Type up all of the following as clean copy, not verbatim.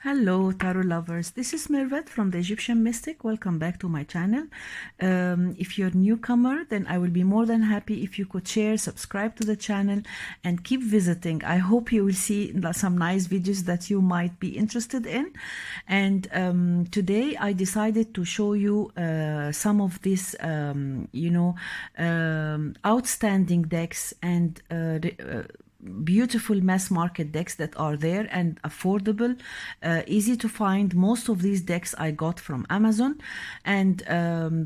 Hello tarot lovers, this is Mervet from the Egyptian Mystic. Welcome back to my channel. If you're a newcomer, then I will be more than happy if you could share, subscribe to the channel and keep visiting. I hope you will see some nice videos that you might be interested in. And today I decided to show you some of these outstanding decks and beautiful mass market decks that are there and affordable, easy to find. Most of these decks I got from Amazon, and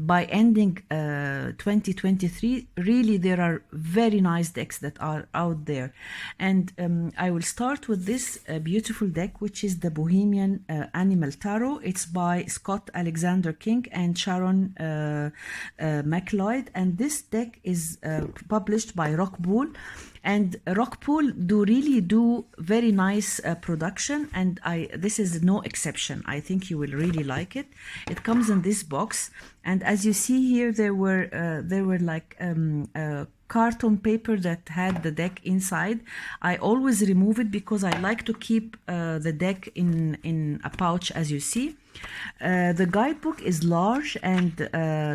by ending 2023, really there are very nice decks that are out there. And I will start with this beautiful deck, which is the Bohemian Animal Tarot. It's by Scott Alexander King and Sharon McLeod, and this deck is published by Rockpool. And Rockpool really do very nice production, and this is no exception. I think you will really like it. It comes in this box, and as you see here, there were like carton paper that had the deck inside. I always remove it because I like to keep the deck in a pouch, as you see. The guidebook is large and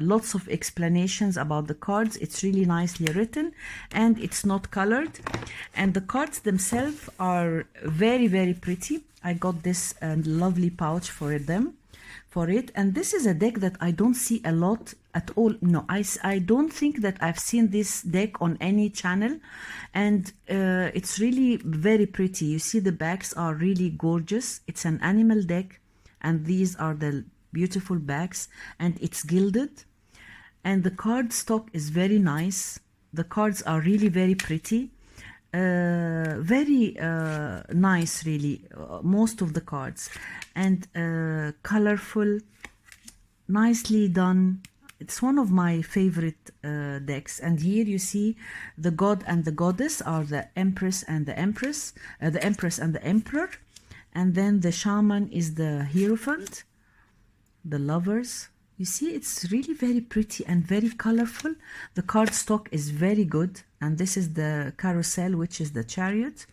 lots of explanations about the cards. It's really nicely written and it's not colored, and the cards themselves are very, very pretty. I got this lovely pouch for it, and this is a deck that I don't see a lot at all. No, I don't think that I've seen this deck on any channel, and it's really very pretty. You see the backs are really gorgeous. It's an animal deck, and these are the beautiful backs, and it's gilded, and the card stock is very nice. The cards are really very pretty, very nice, really, most of the cards, and colorful, nicely done. It's one of my favorite decks. And here you see the god and the goddess are the empress and the empress, the empress and the emperor. And then the shaman is the hierophant, the lovers. You see, it's really very pretty and very colorful. The card stock is very good. And this is the carousel, which is the chariot.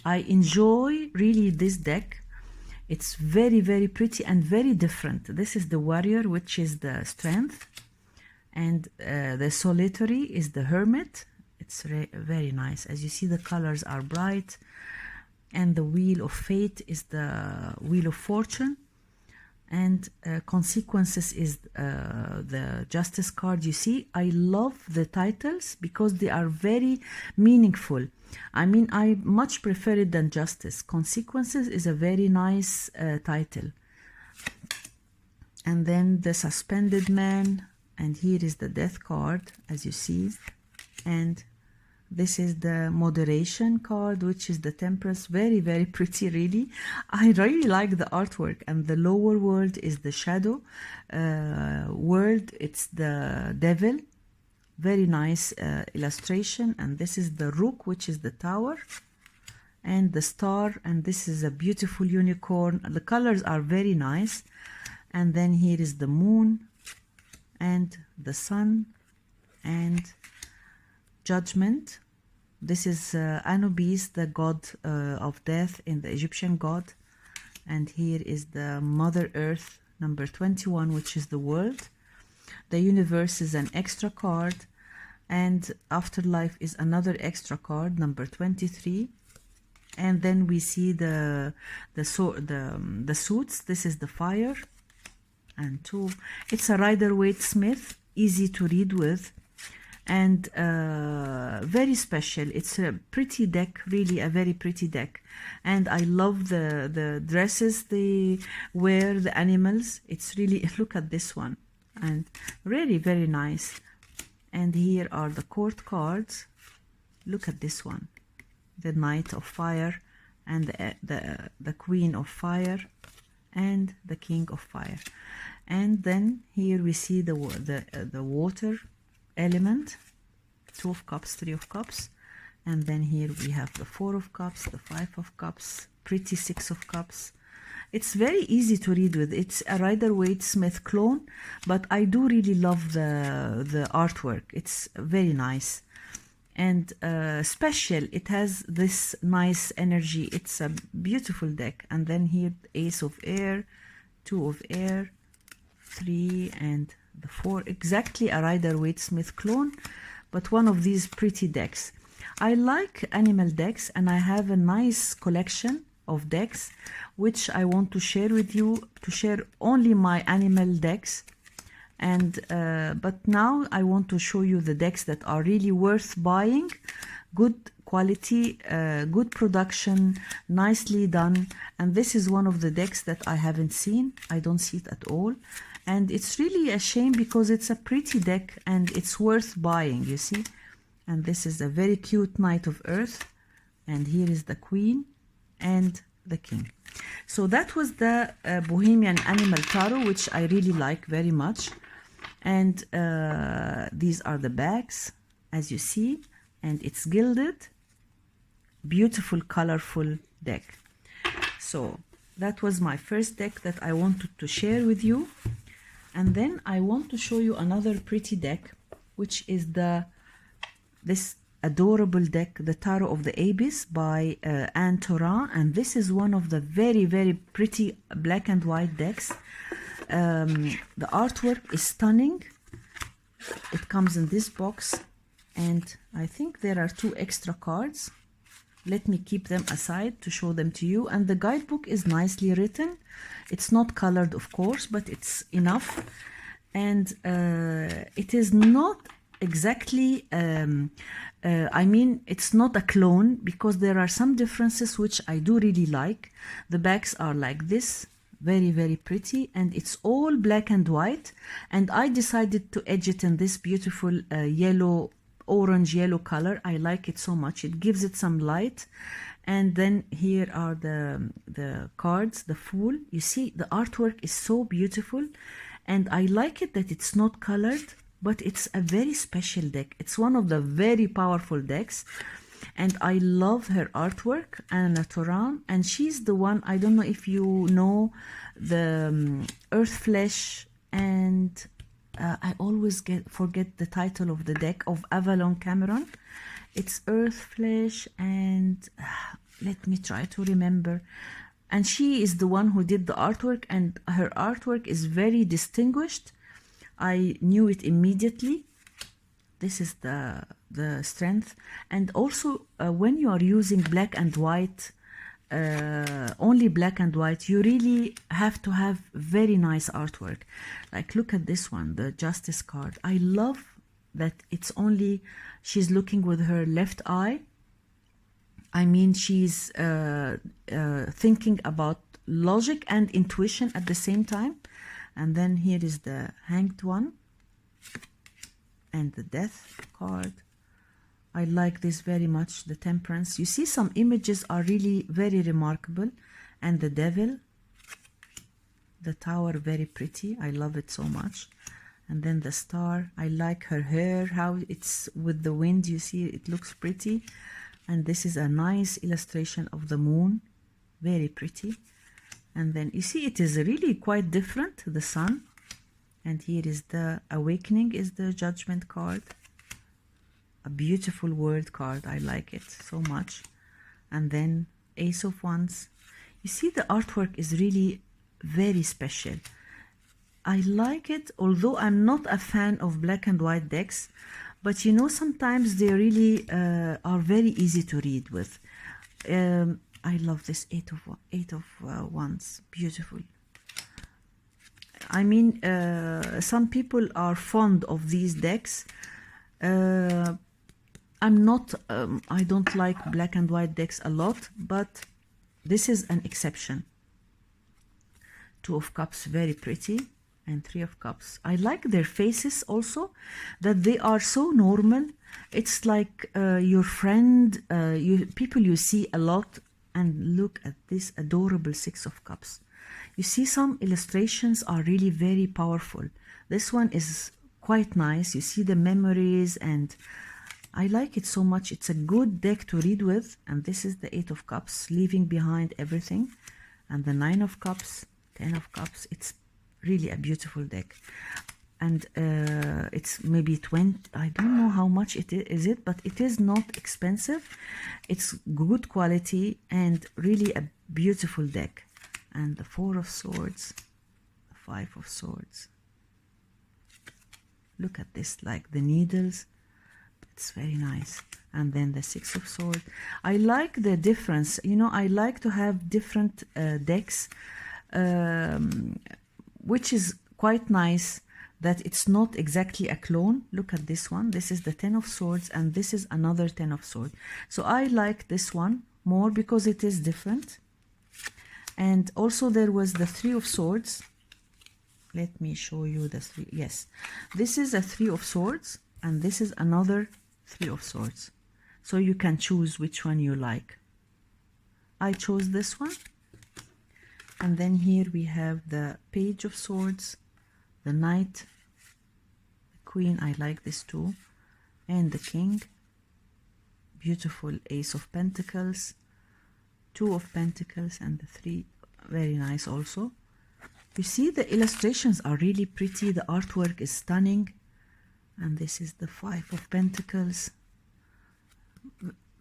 I enjoy really this deck. It's very, very pretty and very different. This is the warrior, which is the strength. And the solitary is the hermit. It's very nice. As you see, the colors are bright. And the wheel of fate is the wheel of fortune, and consequences is the justice card. You see, I love the titles because they are very meaningful. I mean, I much prefer it than justice. Consequences is a very nice title. And then the suspended man, and here is the death card, as you see, and this is the moderation card, which is the temperance. Very, very pretty, really. I really like the artwork. And the lower world is the shadow world. It's the devil. Very nice illustration. And this is the rook, which is the tower. And the star. And this is a beautiful unicorn. The colors are very nice. And then here is the moon and the sun and judgment. This is Abis, the god of death in the Egyptian god. And here is the Mother Earth, number 21, which is the world. The universe is an extra card. And afterlife is another extra card, number 23. And then we see the suits. This is the fire. And two. It's a Rider-Waite Smith, easy to read with. And very special. It's a pretty deck, really a very pretty deck. And I love the dresses they wear, the animals. It's really, look at this one, and really very nice. And here are the court cards. Look at this one, the Knight of Fire, and the Queen of Fire, and the King of Fire. And then here we see the water element, 2 of cups, 3 of cups, and then here we have the 4 of cups, the 5 of cups, pretty 6 of cups. It's very easy to read with. It's a Rider-Waite Smith clone, but I do really love the artwork. It's very nice. and special. It has this nice energy. It's a beautiful deck. And then here, Ace of Air, Two of Air, 3, and the 4. Exactly a Rider-Waite-Smith clone, but one of these pretty decks. I like animal decks, and I have a nice collection of decks which I want to share with you, to share only my animal decks. And but now I want to show you the decks that are really worth buying, good quality, good production, nicely done. And this is one of the decks that I haven't seen. I don't see it at all, and it's really a shame because it's a pretty deck and it's worth buying, you see. And this is a very cute Knight of Earth, and here is the Queen and the King. So that was the Bohemian Animal Tarot, which I really like very much. And these are the backs, as you see, and it's gilded. Beautiful, colorful deck. So that was my first deck that I wanted to share with you. And then I want to show you another pretty deck, which is this adorable deck, the Tarot of the Abis by andaro. And this is one of the very, very pretty black and white decks. The artwork is stunning. It comes in this box, and I think there are 2 extra cards. Let me keep them aside to show them to you. And the guidebook is nicely written. It's not colored, of course, but it's enough. And it is not exactly, I mean, it's not a clone, because there are some differences which I do really like. The backs are like this, very, very pretty, and it's all black and white. And I decided to edge it in this beautiful yellow, orange yellow color. I like it so much. It gives it some light. And then here are the cards, the Fool. You see, the artwork is so beautiful, and I like it that it's not colored, but it's a very special deck. It's one of the very powerful decks, and I love her artwork, Anna Turan. And she's the one, I don't know if you know the Earth Flesh, and I always forget the title of the deck of Avalon Cameron. It's Earth Flesh, and let me try to remember. And she is the one who did the artwork, and her artwork is very distinguished. I knew it immediately. This is the strength. And also when you are using black and white, only black and white, you really have to have very nice artwork. Like, look at this one, the Justice card. I love that it's only, she's looking with her left eye. I mean, she's thinking about logic and intuition at the same time. And then here is the Hanged One and the Death card. I like this very much, the Temperance. You see, some images are really very remarkable. And the Devil, the Tower, very pretty. I love it so much. And then the Star. I like her hair, how it's with the wind. You see, it looks pretty. And this is a nice illustration of the Moon, very pretty. And then you see, it is really quite different, the Sun. And here is the Awakening, is the Judgment card. A beautiful World card. I like it so much. And then Ace of Wands. You see, the artwork is really very special. I like it, although I'm not a fan of black and white decks. But you know, sometimes they really are very easy to read with. I love this Eight of Wands. Beautiful. I mean, some people are fond of these decks. I'm not, I don't like black and white decks a lot, but this is an exception. Two of Cups, very pretty. And Three of Cups. I like their faces also, that they are so normal. It's like your friend, people you see a lot. And look at this adorable Six of Cups. You see, some illustrations are really very powerful. This one is quite nice. You see the memories, and I like it so much. It's a good deck to read with. And this is the Eight of Cups, leaving behind everything. And the Nine of Cups, Ten of Cups. It's really a beautiful deck. and it's maybe 20, I don't know how much it is, but it is not expensive. It's good quality and really a beautiful deck. And the Four of Swords, the Five of Swords. Look at this, like the needles. It's very nice. And then the Six of Swords. I like the difference. You know, I like to have different decks, which is quite nice, that it's not exactly a clone. Look at this one. This is the Ten of Swords, and this is another Ten of Swords. So I like this one more because it is different. And also there was the Three of Swords. Let me show you the three. Yes, this is a Three of Swords, and this is another Three of Swords. So you can choose which one you like. I chose this one. And then here we have the Page of Swords, the Knight, the Queen, I like this too, and the King. Beautiful Ace of Pentacles, Two of Pentacles, and the Three, very nice also. You see, the illustrations are really pretty, the artwork is stunning. And this is the Five of Pentacles.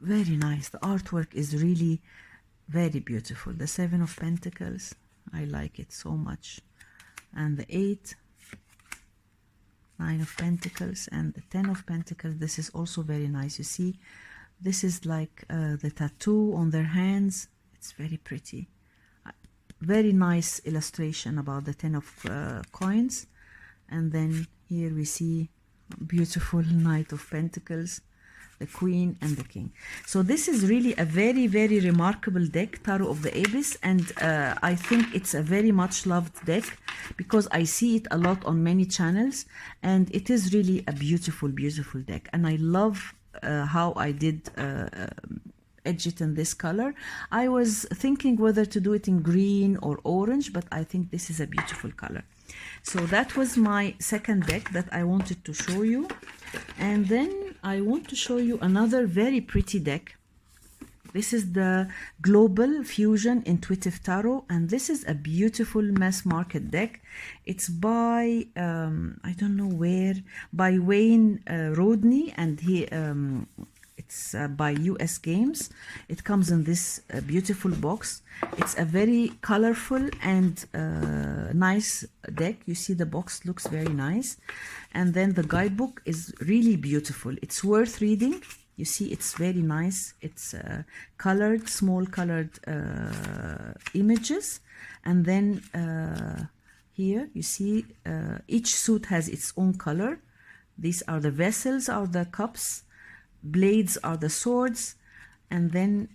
Very nice, the artwork is really very beautiful. The Seven of Pentacles, I like it so much. And the Eight, Nine of Pentacles, and the Ten of Pentacles. This is also very nice. You see, this is like the tattoo on their hands. It's very pretty. Very nice illustration about the Ten of Coins. And then here we see beautiful Knight of Pentacles, the Queen, and the King. So this is really a very, very remarkable deck, Tarot of the Abis, and I think it's a very much loved deck because I see it a lot on many channels, and it is really a beautiful, beautiful deck. And I love how I did edge it in this color. I was thinking whether to do it in green or orange, but I think this is a beautiful color. So that was my second deck that I wanted to show you. And then I want to show you another very pretty deck. This is the Global Fusion Intuitive Tarot, and this is a beautiful mass market deck. It's by, I don't know where, by Wayne Rodney, and he it's by US Games. It comes in this beautiful box. It's a very colorful and nice deck. You see the box looks very nice. And then the guidebook is really beautiful. It's worth reading. You see, it's very nice. It's colored, small colored images. And then here you see each suit has its own color. These are the vessels, are the cups. Blades are the swords, and then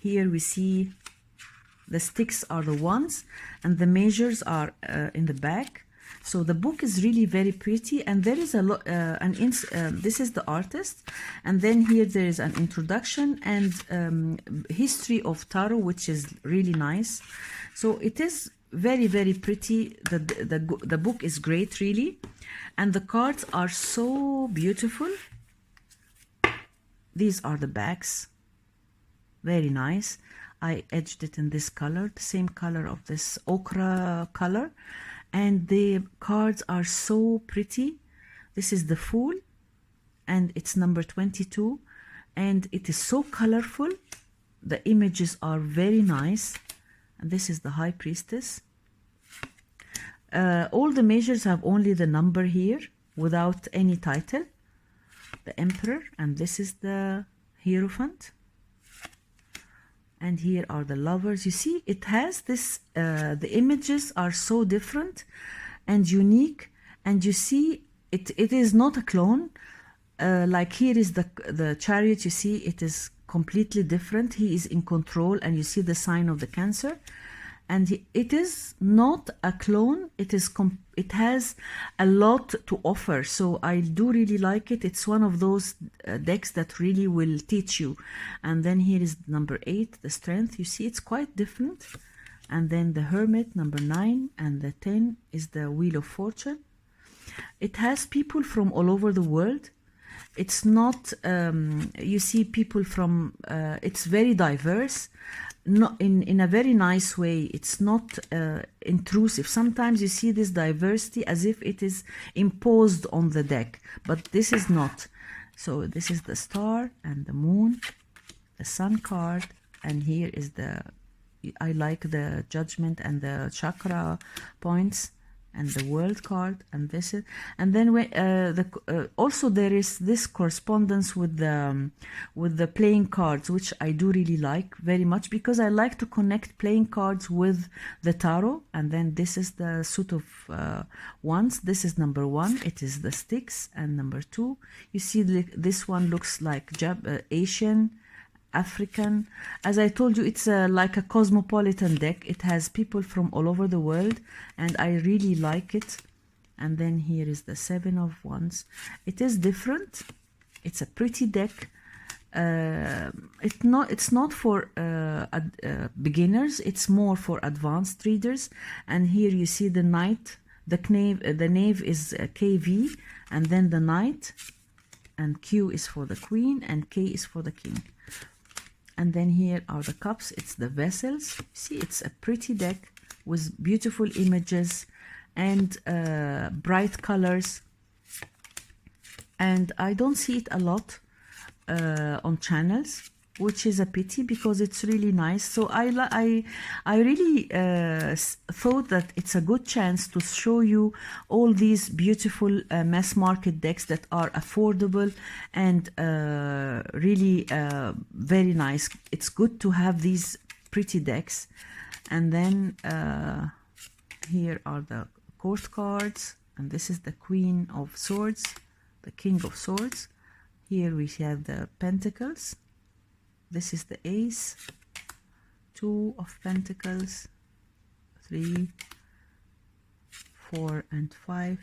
here we see the sticks are the wands, and the measures are in the back. So the book is really very pretty, and there is a lot. This is the artist, and then here there is an introduction and history of tarot, which is really nice. So it is very, very pretty. The book is great, really, and the cards are so beautiful. These are the backs, very nice. I edged it in this color, the same color of this ochre color, and the cards are so pretty. This is the Fool, and it's number 22, and it is so colorful. The images are very nice, and this is the High Priestess. All the measures have only the number here without any title. The Emperor, and this is the Hierophant, and here are the Lovers. You see, it has this the images are so different and unique, and you see it is not a clone. Like here is the Chariot. You see, it is completely different. He is in control, and you see the sign of the Cancer. And it is not a clone. It has a lot to offer. So I do really like it. It's one of those decks that really will teach you. And then here is number 8, the Strength. You see, it's quite different. And then the Hermit, number 9, and the 10 is the Wheel of Fortune. It has people from all over the world. It's not, you see people from, it's very diverse. not in a very nice way. It's not intrusive. Sometimes you see this diversity as if it is imposed on the deck, but this is not. So this is the star and the moon, the sun card, and here is the, I like the judgment and the chakra points and the world card, and this is, and then also there is this correspondence with the playing cards, which I do really like very much, because I like to connect playing cards with the tarot. And then this is the suit of wands. This is number 1, it is the sticks, and number 2, you see this one looks like Asian, African. As I told you, it's like a cosmopolitan deck. It has people from all over the world, and I really like it. And then here is the 7 of Wands. It is different. It's a pretty deck. It's not for beginners. It's more for advanced readers. And here you see the Knight. The knave is KV, and then the Knight, and Q is for the Queen, and K is for the King. And then here are the cups. It's the vessels. See, it's a pretty deck with beautiful images and bright colors. And I don't see it a lot on channels, which is a pity, because it's really nice. So I really thought that it's a good chance to show you all these beautiful mass market decks that are affordable and really very nice. It's good to have these pretty decks. And then here are the court cards, and this is the Queen of Swords, the King of Swords. Here we have the Pentacles. This is the Ace, 2 of Pentacles, 3, 4, and 5.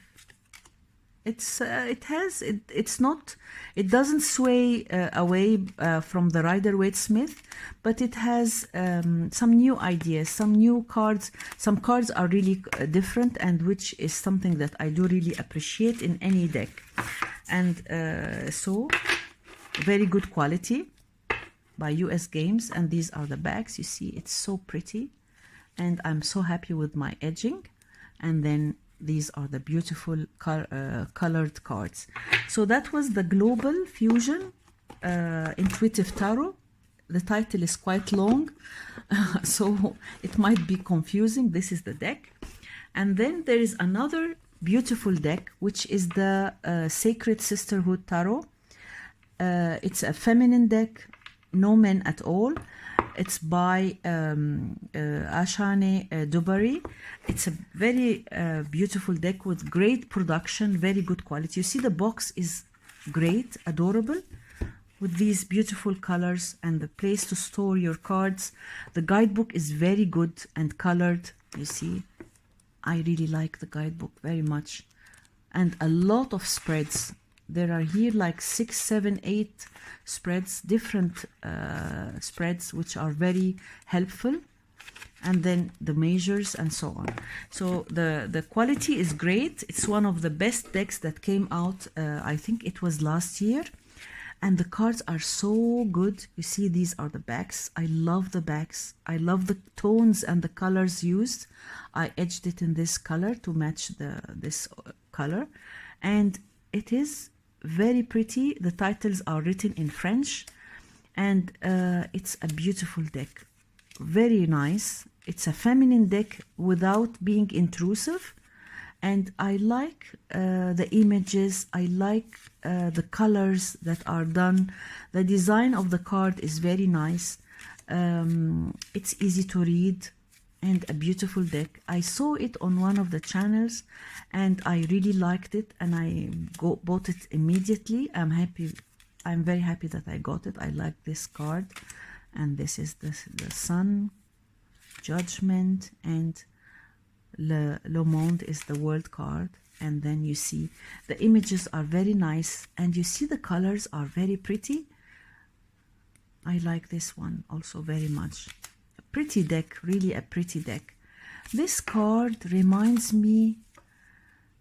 It doesn't sway away from the Rider-Waite-Smith, but it has some new ideas, some new cards. Some cards are really different, and which is something that I do really appreciate in any deck. And so very good quality by US Games. And these are the bags. You see, it's so pretty, and I'm so happy with my edging. And then these are the beautiful colored cards. So that was the Global Fusion Intuitive Tarot. The title is quite long, so it might be confusing. This is the deck. And then there is another beautiful deck, which is the Sacred Sisterhood Tarot. It's a feminine deck, no men at all. It's by Ashane Dubari. It's a very beautiful deck with great production, very good quality. You see the box is great, adorable, with these beautiful colors and the place to store your cards. The guidebook is very good and colored. You see, I really like the guidebook very much. And a lot of spreads. There are here like 6, 7, 8 spreads, different spreads, which are very helpful. And then the measures and so on. So the quality is great. It's one of the best decks that came out, I think it was last year. And the cards are so good. You see, these are the backs. I love the backs. I love the tones and the colors used. I edged it in this color to match this color. And it is very pretty. The titles are written in French. And it's a beautiful deck. Very nice. It's a feminine deck without being intrusive. And I like the images. I like the colors that are done. The design of the card is very nice. It's easy to read and a beautiful deck. I saw it on one of the channels and I really liked it, and I bought it immediately. I'm happy. I'm very happy that I got it. I like this card. And this is the Sun, Judgment, and Le Monde is the world card. And then you see the images are very nice, and you see the colors are very pretty. I like this one also very much. A pretty deck, really a pretty deck. This card reminds me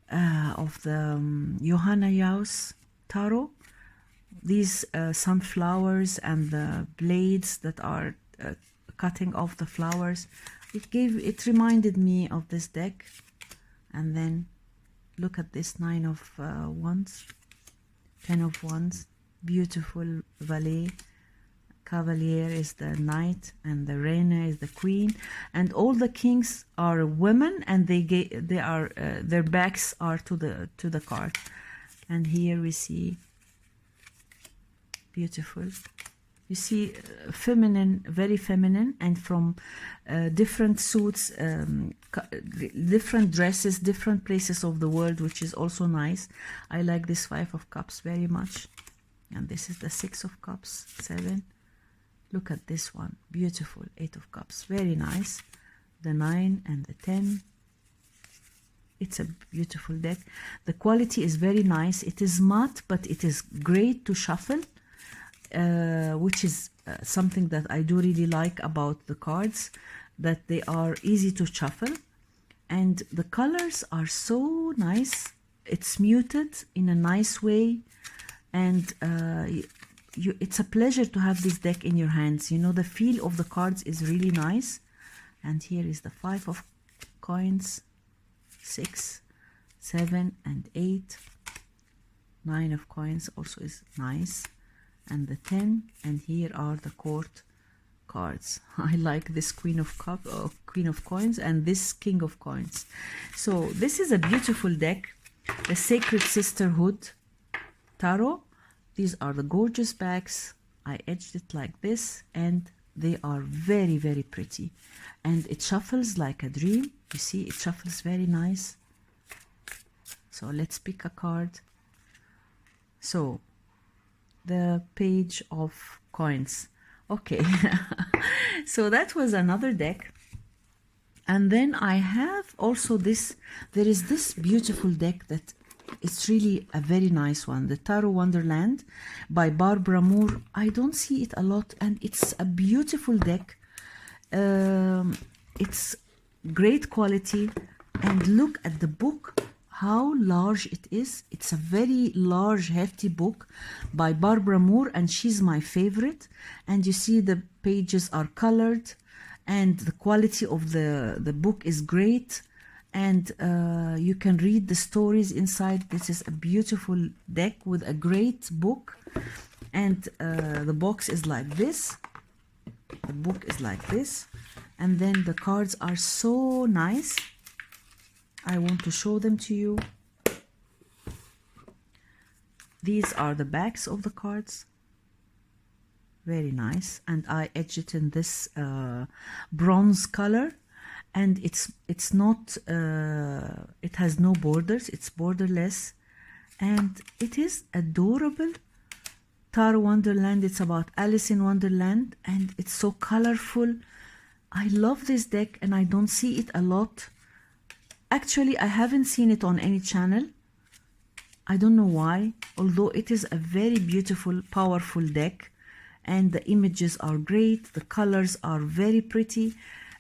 of the Johanna Jaus Tarot. These sunflowers and the blades that are cutting off the flowers. It reminded me of this deck. And then look at this 9 of wands, 10 of wands, beautiful valet. Cavalier is the knight, and the reina is the queen, and all the kings are women, and they are their backs are to the card. And here we see beautiful. You see feminine, very feminine, and from different suits, different dresses, different places of the world, which is also nice. I like this 5 of cups very much. And this is the 6 of cups, 7. Look at this one, beautiful, 8 of cups, very nice. The 9 and the 10. It's a beautiful deck. The quality is very nice. It is matte, but it is great to shuffle, which is something that I do really like about the cards, that they are easy to shuffle. And the colors are so nice. It's muted in a nice way. And it's a pleasure to have this deck in your hands. You know, the feel of the cards is really nice. And here is the 5 of coins, 6, 7, and 8. 9 of coins also is nice. And the 10. And here are the court cards. I like this Queen of Coins and this King of Coins. So this is a beautiful deck. The Sacred Sisterhood Tarot. These are the gorgeous backs. I edged it like this, and they are very, very pretty. And it shuffles like a dream. You see, it shuffles very nice. So let's pick a card. So, the Page of Coins. Okay, so that was another deck. And then I have also this, there is this beautiful deck that it's really a very nice one, the Tarot Wonderland by Barbara Moore. I don't see it a lot, and it's a beautiful deck. It's great quality, and look at the book, how large it is. It's a very large, hefty book by Barbara Moore, and she's my favorite. And you see the pages are colored, and the quality of the book is great. And you can read the stories inside. This is a beautiful deck with a great book. And the box is like this. The book is like this. And then the cards are so nice. I want to show them to you. These are the backs of the cards. Very nice. And I edged it in this bronze color. And it's not, it has no borders, it's borderless, and it is adorable. Tarot Wonderland, it's about Alice in Wonderland, and it's so colorful. I love this deck, and I don't see it a lot. Actually, I haven't seen it on any channel. I don't know why, although it is a very beautiful, powerful deck, and the images are great, the colors are very pretty.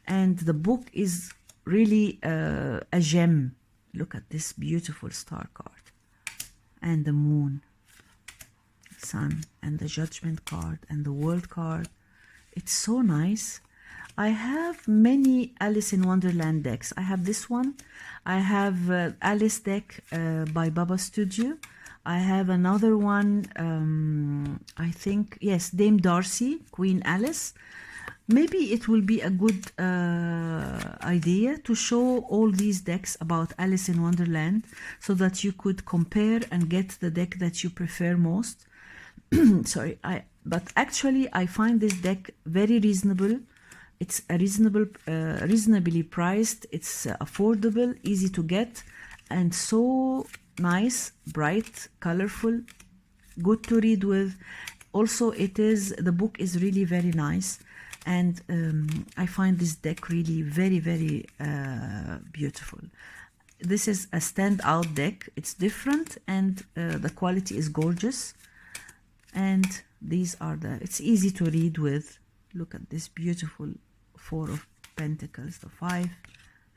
And the book is really a gem. Look at this beautiful star card. And the moon, sun, and the judgment card, and the world card. It's so nice. I have many Alice in Wonderland decks. I have this one. I have Alice deck by Baba Studio. I have another one, I think, yes, Dame Darcy, Queen Alice. Maybe it will be a good idea to show all these decks about Alice in Wonderland so that you could compare and get the deck that you prefer most. Sorry, but actually I find this deck very reasonable. It's a reasonably priced. It's affordable, easy to get, and so nice, bright, colorful, good to read with. Also, the book is really very nice. And I find this deck really very, very beautiful. This is a standout deck. It's different, and the quality is gorgeous. And these are it's easy to read with. Look at this beautiful 4 of Pentacles, the 5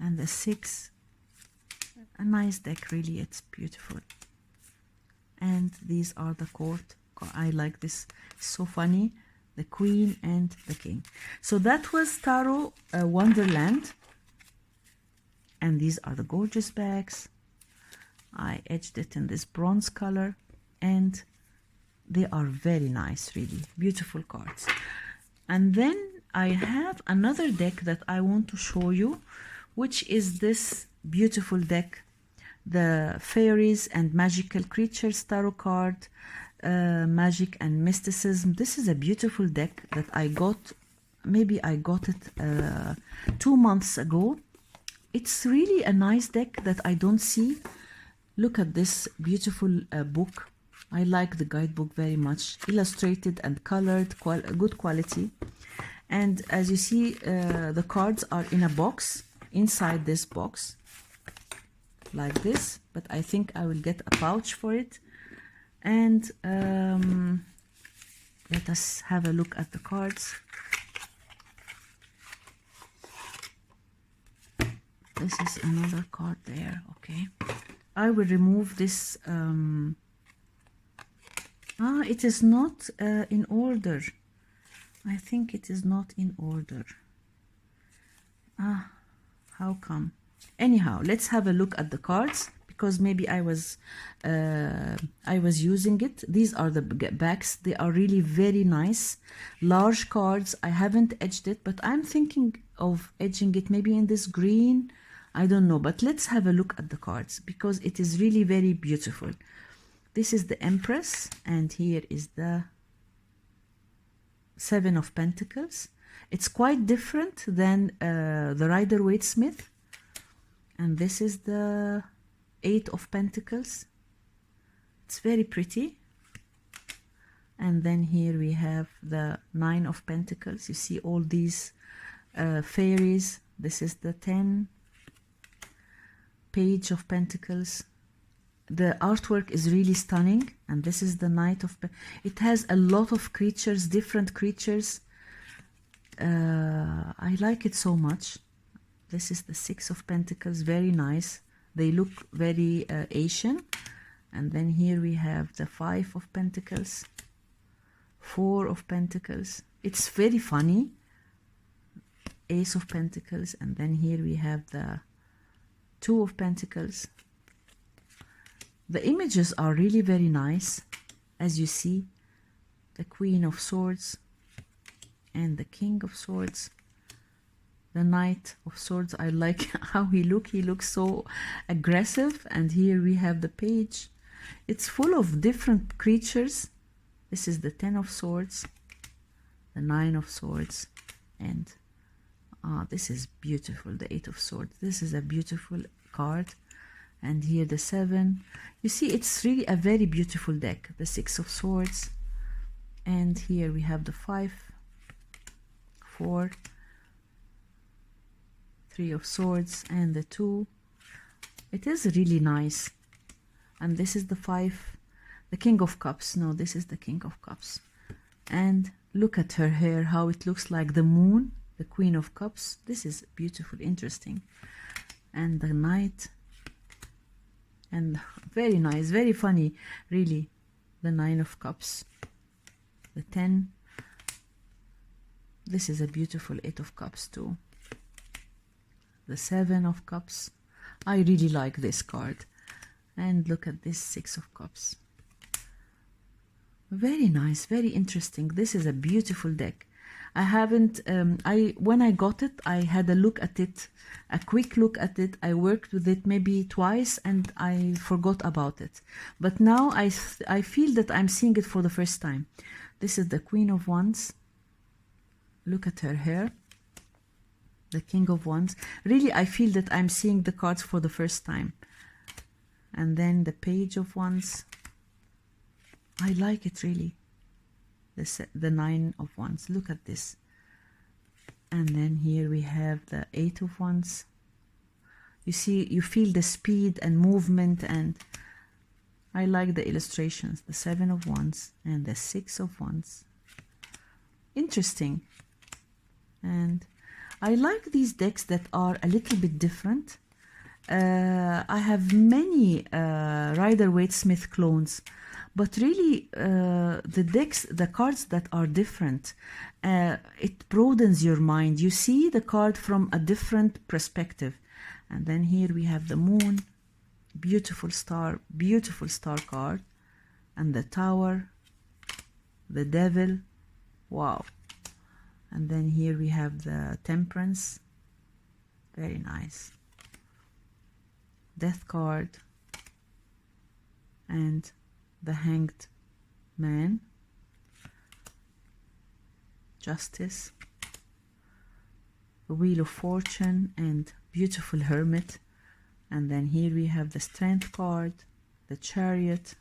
and the 6. A nice deck, really. It's beautiful. And these are the court. I like this. It's so funny. the Queen, and the King. So that was Tarot Wonderland. And these are the gorgeous bags. I edged it in this bronze color, and they are very nice, really beautiful cards. And then I have another deck that I want to show you, which is this beautiful deck, the Fairies and Magical Creatures Tarot card, Magic and Mysticism. This is a beautiful deck that I got, maybe I got it 2 months ago. It's really a nice deck that I don't see. Look at this beautiful book. I like the guidebook very much, illustrated and colored, good quality. And as you see, the cards are in a box, inside this box, like this, but I think I will get a pouch for it. And let us have a look at the cards. This is another card there, okay. I will remove this. It is not in order. I think it is not in order. How come? Anyhow, let's have a look at the cards, because maybe I was using it. These are the backs. They are really very nice, large cards. I haven't edged it, but I'm thinking of edging it maybe in this green. I don't know, but let's have a look at the cards, because it is really very beautiful. This is the Empress, and here is the Seven of Pentacles. It's quite different than the Rider-Waite-Smith. And this is the Eight of Pentacles. It's very pretty. And then here we have the Nine of Pentacles. You see all these fairies. This is the 10. Page of Pentacles. The artwork is really stunning, and this is the Knight of it has a lot of creatures, different creatures. I like it so much. This is the Six of Pentacles, very nice. They look very Asian. And then here we have the Five of Pentacles, Four of Pentacles. It's very funny. Ace of Pentacles, and then here we have the Two of Pentacles. The images are really very nice, as you see. The Queen of Swords and the King of Swords. The Knight of Swords, I like how he looks so aggressive. And here we have the Page. It's full of different creatures. This is the Ten of Swords, the Nine of Swords, and this is beautiful, the Eight of Swords. This is a beautiful card. And here the Seven. You see, it's really a very beautiful deck. The Six of Swords. And here we have the Five, Four, Three of Swords, and the Two. It is really nice. And this is the Five, the King of Cups. No, this is the King of Cups. And look at her hair, how it looks like the moon, the Queen of Cups. This is beautiful, interesting. And the Knight. And very nice, very funny, really. The Nine of Cups, the 10. This is a beautiful Eight of Cups too. The Seven of Cups. I really like this card. And look at this Six of Cups. Very nice, very interesting. This is a beautiful deck. I haven't, when I got it, I had a look at it, a quick look at it. I worked with it maybe twice and I forgot about it. But now I feel that I'm seeing it for the first time. This is the Queen of Wands. Look at her hair. The King of Wands. Really, I feel that I'm seeing the cards for the first time. And then the Page of Wands. I like it really. The Nine of Wands. Look at this. And then here we have the Eight of Wands. You see, you feel the speed and movement, and I like the illustrations. The Seven of Wands and the Six of Wands. Interesting. And I like these decks that are a little bit different. I have many Rider-Waite-Smith clones, but really the cards that are different, it broadens your mind. You see the card from a different perspective. And then here we have the moon, beautiful star card, and the tower, the devil, wow. And then here we have the temperance, very nice, death card, and the hanged man, justice, the wheel of fortune, and beautiful hermit. And then here we have the strength card, the chariot,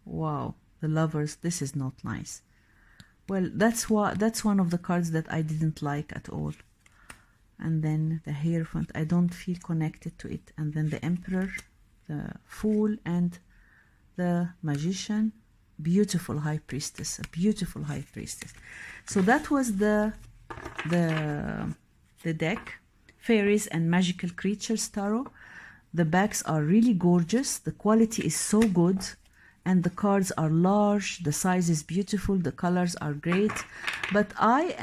wow, the lovers. This is not nice. Well, that's one of the cards that I didn't like at all. And then the Hierophant, I don't feel connected to it. And then the Emperor, the Fool, and the Magician. Beautiful High Priestess, a beautiful High Priestess. So that was the deck, Fairies and Magical Creatures Tarot. The backs are really gorgeous. The quality is so good. And the cards are large, the size is beautiful, the colors are great. But I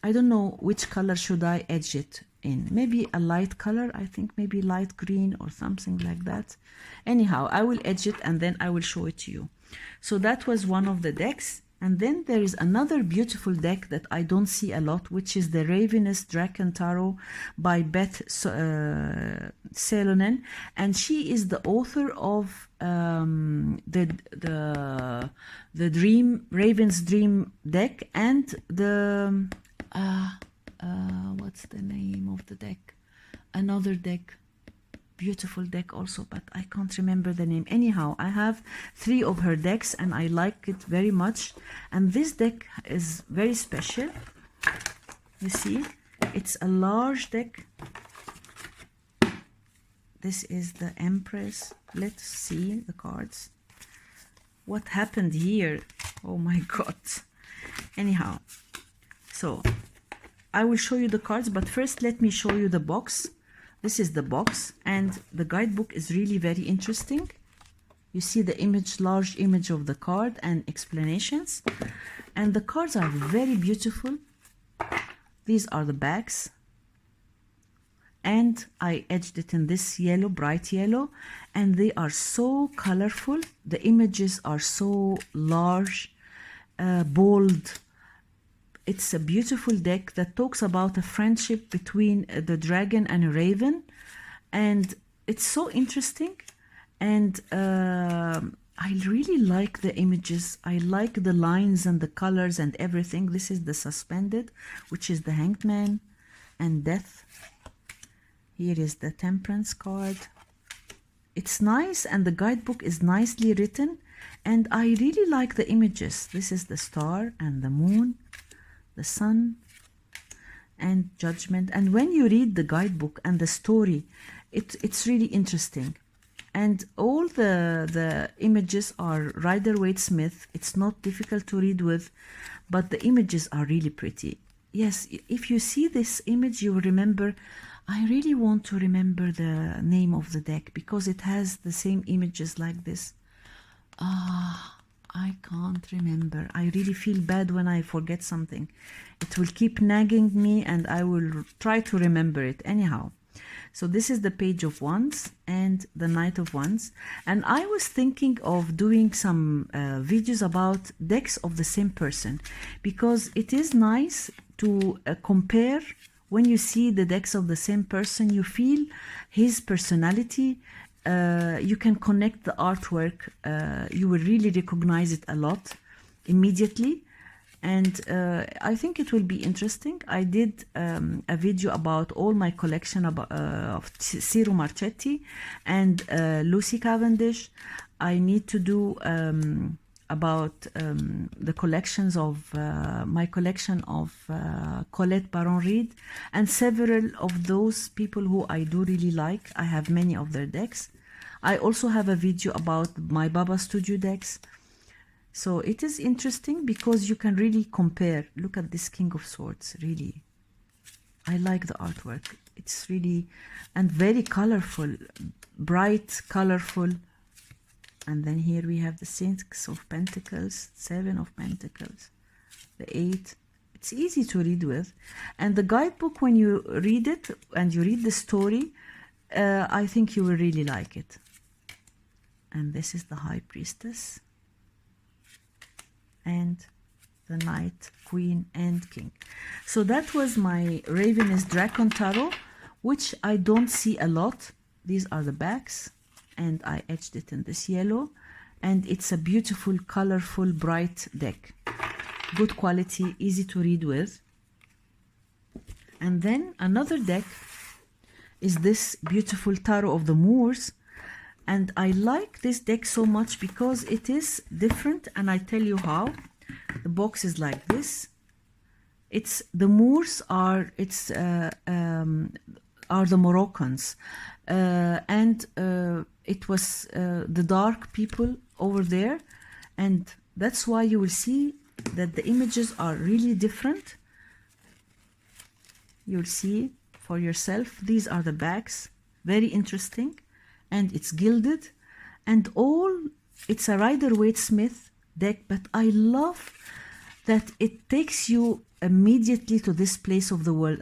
don't know which color should I edge it in. Maybe a light color, I think maybe light green or something like that. Anyhow, I will edge it and then I will show it to you. So that was one of the decks. And then there is another beautiful deck that I don't see a lot, which is the Ravenousdra Tarot by Beth Salonen, and she is the author of the Raven's Dream deck, and the what's the name of the deck? Another deck. Beautiful deck also, but I can't remember the name. Anyhow, I have 3 of her decks and I like it very much. And this deck is very special. You see, it's a large deck. This is the Empress. Let's see the cards. What happened here? Oh my God. Anyhow, so I will show you the cards, but first let me show you the box. This is the box, and the guidebook is really very interesting. You see the image, large image of the card and explanations. And the cards are very beautiful. These are the backs. And I edged it in this yellow, bright yellow. And they are so colorful. The images are so large, bold. It's a beautiful deck that talks about a friendship between the dragon and a raven. And it's so interesting. And I really like the images. I like the lines and the colors and everything. This is the Suspended, which is the Hanged Man and Death. Here is the Temperance card. It's nice, and the guidebook is nicely written. And I really like the images. This is the Star and the Moon, the Sun, and Judgment. And when you read the guidebook and the story, it's really interesting. And all the images are Rider-Waite-Smith. It's not difficult to read with, but the images are really pretty. Yes, if you see this image, you will remember. I really want to remember the name of the deck because it has the same images like this. I can't remember. I really feel bad when I forget something. It will keep nagging me and I will try to remember it anyhow. So this is the Page of Wands and the Knight of Wands. And I was thinking of doing some videos about decks of the same person, because it is nice to compare. When you see the decks of the same person, you feel his personality. You can connect the artwork. You will really recognize it a lot immediately. And I think it will be interesting. I did a video about all my collection of Ciro Marchetti and Lucy Cavendish. I need to do about the collections of my collection of Colette Baron-Reid and several of those people who I do really like. I have many of their decks. I also have a video about my Baba Studio decks. So it is interesting because you can really compare. Look at this King of Swords, really. I like the artwork. It's really, and very colorful, bright, colorful. And then here we have the Six of Pentacles, Seven of Pentacles, the Eight. It's easy to read with. And the guidebook, when you read it and you read the story, I think you will really like it. And this is the High Priestess. And the Knight, Queen, and King. So that was my Ravenousdra Tarot, which I don't see a lot. These are the backs, and I etched it in this yellow. And it's a beautiful, colorful, bright deck. Good quality, easy to read with. And then another deck is this beautiful Tarot of the Moors. And I like this deck so much because it is different, and I tell you how. The box is like this. It's the Moors are the Moroccans, and it was the dark people over there, and that's why you will see that the images are really different. You'll see for yourself. These are the backs, very interesting, and it's gilded, and it's a Rider-Waite-Smith deck, but I love that it takes you immediately to this place of the world.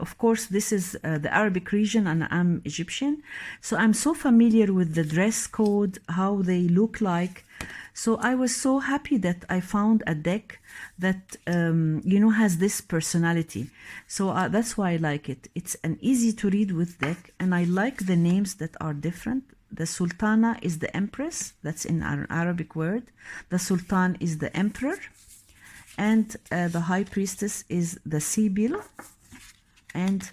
Of course, this is the Arabic region, and I'm Egyptian, so I'm so familiar with the dress code, how they look like. So I was so happy that I found a deck that has this personality. So that's why I like it. It's an easy to read with deck, and I like the names that are different. The Sultana is the Empress, that's in our Arabic word. The Sultan is the Emperor, and the High Priestess is the Sibyl, and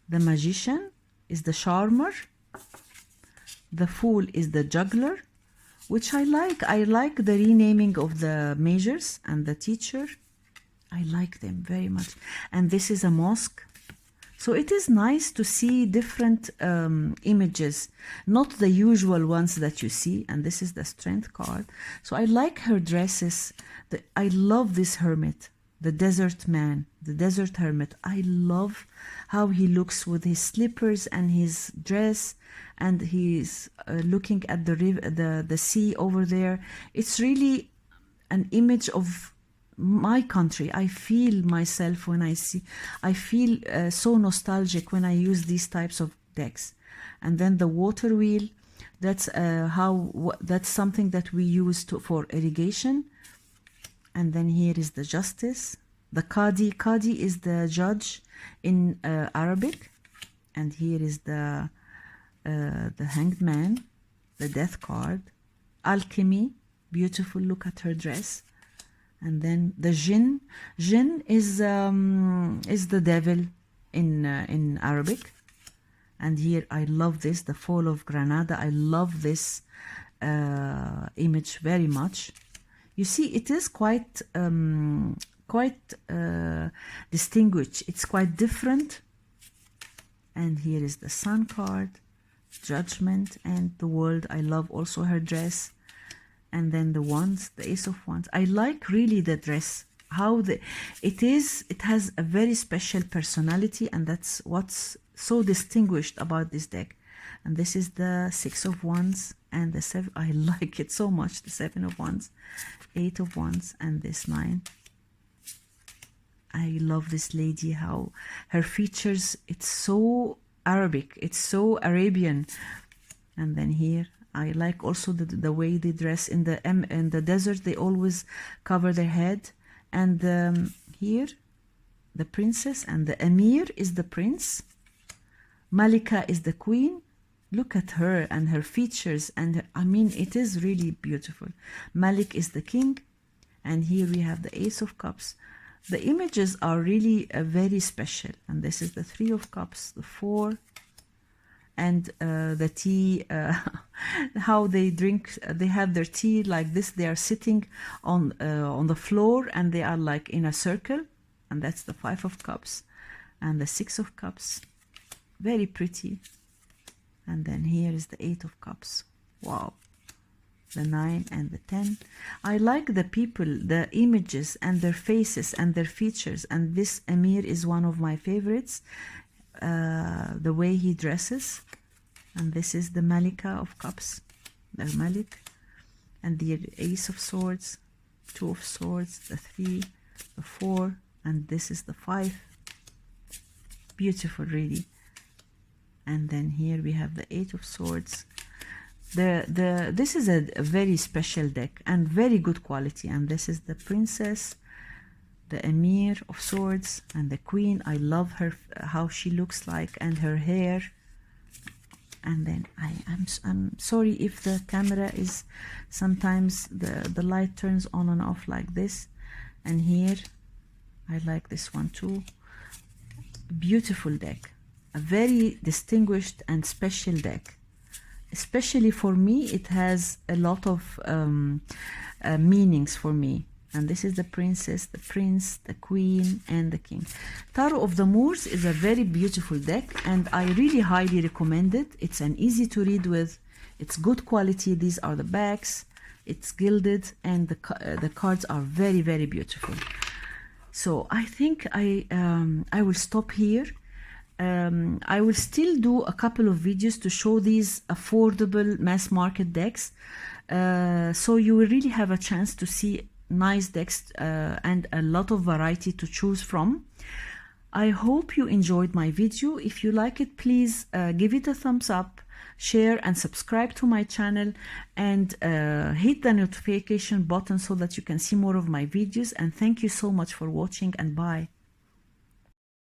the Magician is the Charmer. The Fool is the Juggler, which I like. I like the renaming of the Majors and the Teacher. I like them very much. And this is a mosque. So it is nice to see different images, not the usual ones that you see. And this is the Strength card. So I like her dresses. I love this hermit, the desert man, the desert hermit. I love how he looks with his slippers and his dress, and he's looking at the river, the sea over there. It's really an image of my country. I feel myself when I see. I feel so nostalgic when I use these types of decks. And then the water wheel. That's that's something that we use for irrigation. And then here is the Justice. The Qadi. Qadi is the judge in Arabic. And here is the Hanged Man, the Death card. Alchemy, beautiful. Look at her dress. And then the Jinn. Jinn is the devil in Arabic. And here I love this, the Fall of Granada. I love this image very much. You see, it is quite distinguished. It's quite different. And here is the Sun card, Judgment, and the World. I love also her dress. And then the Wands, the Ace of Wands. I like really the dress, how it has a very special personality, and that's what's so distinguished about this deck. And this is the Six of Wands and the Seven. I like it so much. The Seven of Wands, Eight of Wands, and this Nine. I love this lady, how her features, it's so Arabic, it's so Arabian. And then here, I like also the way they dress in the desert. They always cover their head. And here, the Princess, and the Emir is the Prince. Malika is the Queen. Look at her and her features. And I mean, it is really beautiful. Malik is the King. And here we have the Ace of Cups. The images are really very special. And this is the Three of Cups, the Four. And the tea, how they drink, they have their tea like this. They are sitting on the floor, and they are like in a circle. And that's the Five of Cups and the Six of Cups. Very pretty. And then here is the Eight of Cups. Wow. The 9 and the 10. I like the people, the images and their faces and their features. And this Emir is one of my favorites. the way he dresses. And this is the Malika of Cups, the Malik, and the Ace of Swords, Two of Swords, the 3, the 4, and this is the 5. Beautiful, really. And then here we have the 8 of Swords. This is a very special deck and very good quality. And this is the Princess, the Emir of Swords, and the Queen. I love her, how she looks like, and her hair. And then I'm sorry if the camera is sometimes the light turns on and off like this. And here I like this one too. Beautiful deck, a very distinguished and special deck. Especially for me, it has a lot of meanings for me. And this is the Princess, the Prince, the Queen, and the King. Tarot of the Moors is a very beautiful deck, and I really highly recommend it. It's an easy to read with. It's good quality. These are the backs. It's gilded, and the cards are very, very beautiful. So I think I will stop here. I will still do a couple of videos to show these affordable mass market decks. So you will really have a chance to see nice decks and a lot of variety to choose from. I hope you enjoyed my video. If you like it, please give it a thumbs up, share and subscribe to my channel, and hit the notification button so that you can see more of my videos. And thank you so much for watching, and bye.